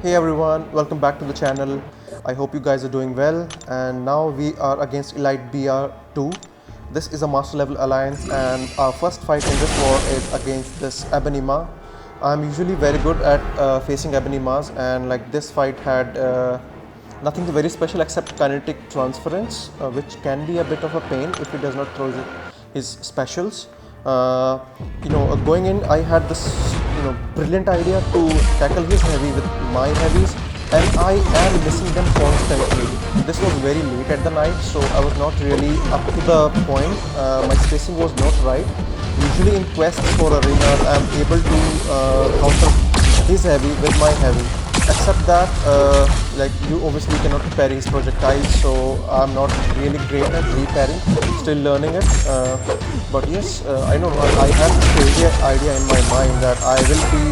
Hey everyone, welcome back to the channel. I hope you guys are doing well, and now we are against Elite BR2. This is a master level alliance, and our first fight in this war is against this Ebonima. I'm usually very good at facing Ebonimas, and like this fight had nothing very special except kinetic transference, which can be a bit of a pain if he does not throw his specials. Uh, Going in, I had this brilliant idea to tackle his heavy with my heavies, and I am missing them constantly. This was very late at the night, so I was not really up to the point. My spacing was not right. Usually in quests for arena, I am able to counter his heavy with my heavy. Except that, like you obviously cannot parry his projectiles, so I'm not really great at re-parrying. Still learning it. But yes, I know I have this crazy idea in my mind that I will be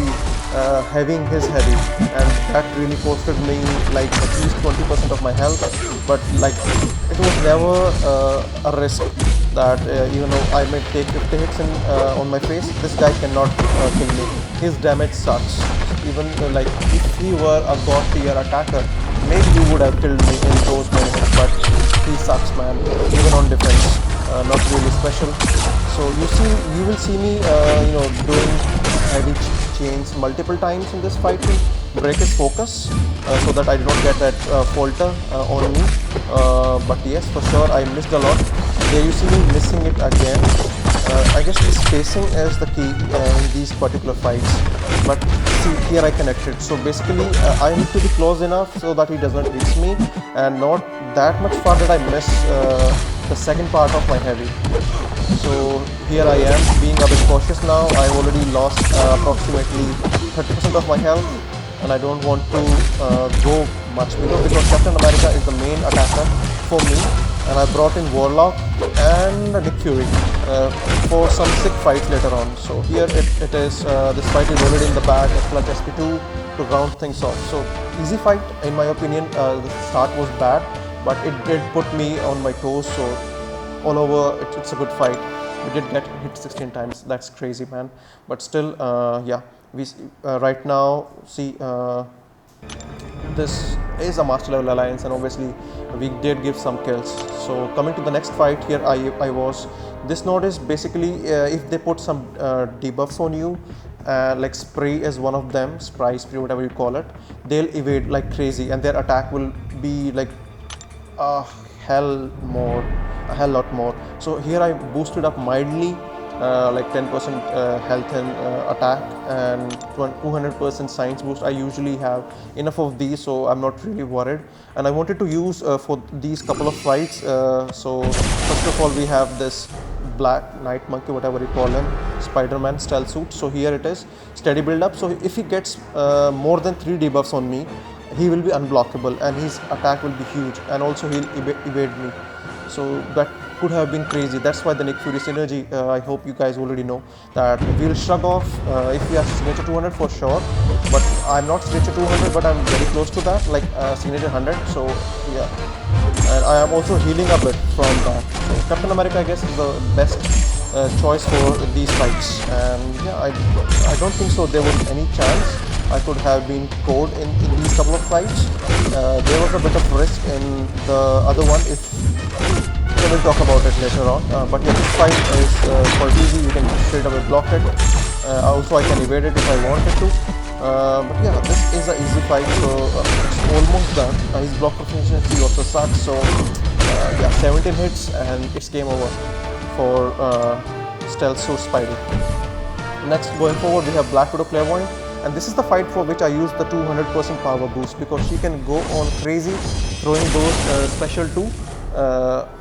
having his heavy, and that really costed me like at least 20% of my health. But like it was never a risk that even though I may take 50 hits on my face, this guy cannot kill me. His damage sucks. Even like if he were a god tier attacker, maybe he would have killed me in those moments. But he sucks, man. Even on defense, not really special. So you will see me, doing heavy chains multiple times in this fight to break his focus, so that I do not get that falter on me. But yes, for sure, I missed a lot. There you see me missing it again. I guess the spacing is the key in these particular fights. But see, here I connected. So basically, I need to be close enough so that he does not reach me, and not that much far that I miss the second part of my heavy. So here I am being a bit cautious now. I've already lost approximately 30% of my health, and I don't want to go much below because Captain America is the main attacker for me, and I brought in Warlock and Nick Fury for some sick fights later on. So here it is. This fight is already in the bag. A clutch SP2 to round things off. So easy fight in my opinion. The start was bad, but it did put me on my toes. So all over, it's a good fight. We did get hit 16 times. That's crazy, man. But still, yeah. We right now see. This is a master level alliance, and obviously we did give some kills. So coming to the next fight, here I was. This node is basically if they put some debuffs on you, like spray is one of them, spray, whatever you call it, they'll evade like crazy, and their attack will be like a hell lot more. So here I boosted up mildly, like 10% health and attack, and 200% science boost. I usually have enough of these, so I'm not really worried. And I wanted to use for these couple of fights. So first of all, we have this black night monkey, whatever you call him, Spider-Man stealth suit. So here it is, steady build up. So if he gets more than 3 debuffs on me, he will be unblockable, and his attack will be huge, and also he'll evade me. So that could have been crazy. That's why the Nick Fury synergy, I hope you guys already know that we'll shrug off if we have signature 200 for sure, but I'm not signature 200, but I'm very close to that, like signature 100. So yeah, and I am also healing a bit from that. So Captain America, I guess, is the best choice for these fights, and yeah, I don't think so there was any chance I could have been caught in these couple of fights. There was a bit of risk in the other one. If we will talk about it later on. But yeah, this fight is quite easy. You can straight away block it. Also, I can evade it if I wanted to. But yeah, this is an easy fight, so it's almost done. His block efficiency also sucks. So yeah, 17 hits and it's game over for Stealth Suit Spidey. Next, going forward, we have Black Widow Clairvoyant. And this is the fight for which I use the 200% power boost, because she can go on crazy throwing those special 2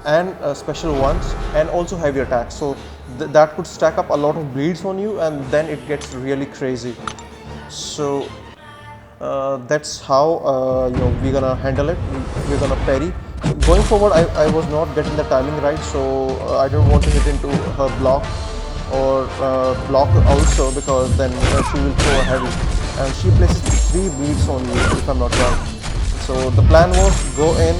and special 1s, and also heavy attacks. So that could stack up a lot of bleeds on you, and then it gets really crazy. So that's how we're gonna handle it. We're gonna parry. Going forward, I was not getting the timing right, so I don't want to hit into her block or block also, because then she will throw a heavy, and she places 3 beads on you if I'm not wrong. So the plan was go in,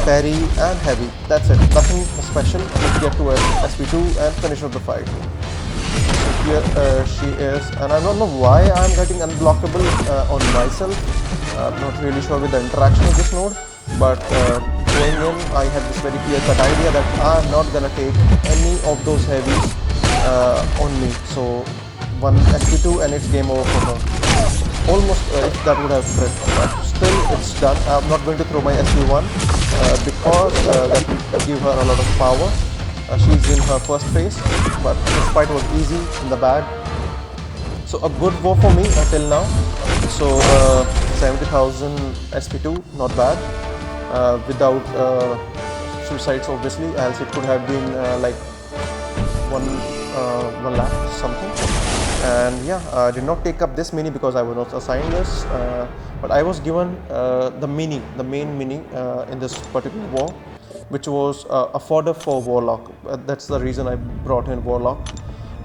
parry and heavy. That's it, nothing special. Just get to SP2 and finish up the fight. here she is, and I don't know why I'm getting unblockable on myself. I'm not really sure with the interaction of this node, but going in, I had this very clear-cut idea that I'm not gonna take any of those heavies on me. So one SP2 and it's game over for her. Almost if that would have crit, but still it's done. I'm not going to throw my SP1 because that will give her a lot of power. She's in her first phase, but this fight was easy in the bag. So a good war for me until now. So 70,000 SP2, not bad. Without suicides obviously, else it could have been like 1 lakh something. And yeah, I did not take up this mini because I was not assigned this, but I was given the main mini in this particular war, which was a fodder for Warlock. That's the reason I brought in Warlock,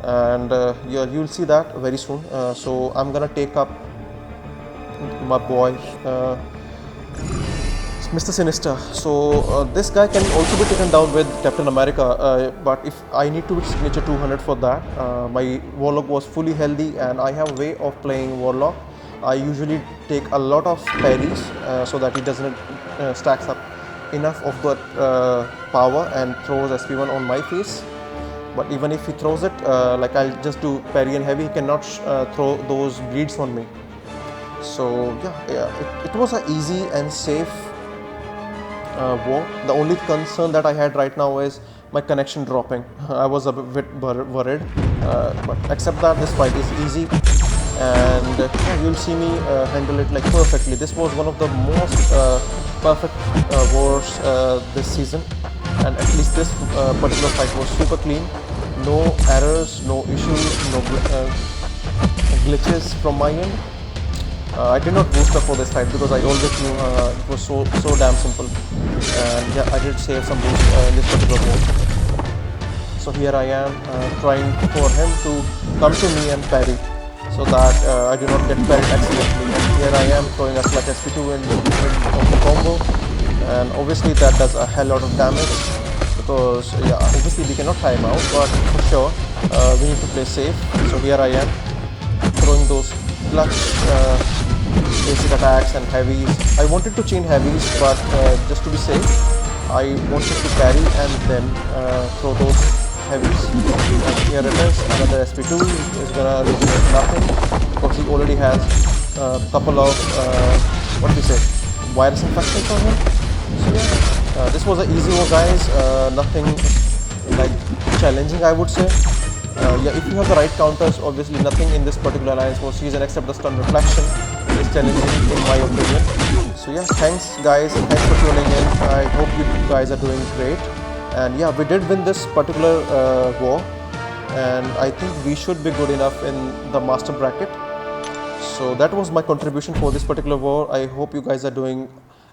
and yeah, you'll see that very soon. So I'm gonna take up my boy Mr. Sinister. So this guy can also be taken down with Captain America, but if I need to hit signature 200 for that, my Warlock was fully healthy and I have a way of playing Warlock. I usually take a lot of parries so that he doesn't stacks up enough of that power and throws SP1 on my face. But even if he throws it, like I'll just do parry and heavy, he cannot throw those bleeds on me. So yeah, it was an easy and safe war. The only concern that I had right now is my connection dropping. I was a bit worried, but except that this fight is easy, and you'll see me handle it like perfectly. This was one of the most perfect wars this season, and at least this particular fight was super clean. No errors, no issues, no glitches from my end. I did not boost up for this fight because I always knew it was so damn simple, and yeah, I did save some boost in this particular war. So here I am trying for him to come to me and parry, so that I do not get parried accidentally. And here I am throwing a clutch SP2 in of the combo, and obviously that does a hell lot of damage because yeah, obviously we cannot time out, but for sure we need to play safe. So here I am throwing those clutch basic attacks and heavies. I wanted to chain heavies, but just to be safe, I wanted to parry and then throw those heavies. And here it is, another SP2 is gonna regenerate nothing because he already has a couple of what do you say, virus infections on him. So yeah, this was an easy war, guys. Nothing like challenging, I would say. Yeah, if you have the right counters, obviously nothing in this particular alliance war season except the stun reflection is challenging in my opinion. So yeah, thanks guys, thanks for tuning in. I hope you guys are doing great, and yeah, we did win this particular war, and I think we should be good enough in the master bracket. So that was my contribution for this particular war. I hope you guys are doing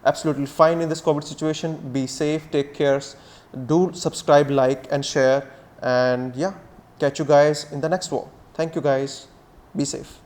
absolutely fine in this COVID situation. Be safe, take care, do subscribe, like and share, and yeah, catch you guys in the next war. Thank you guys. Be safe.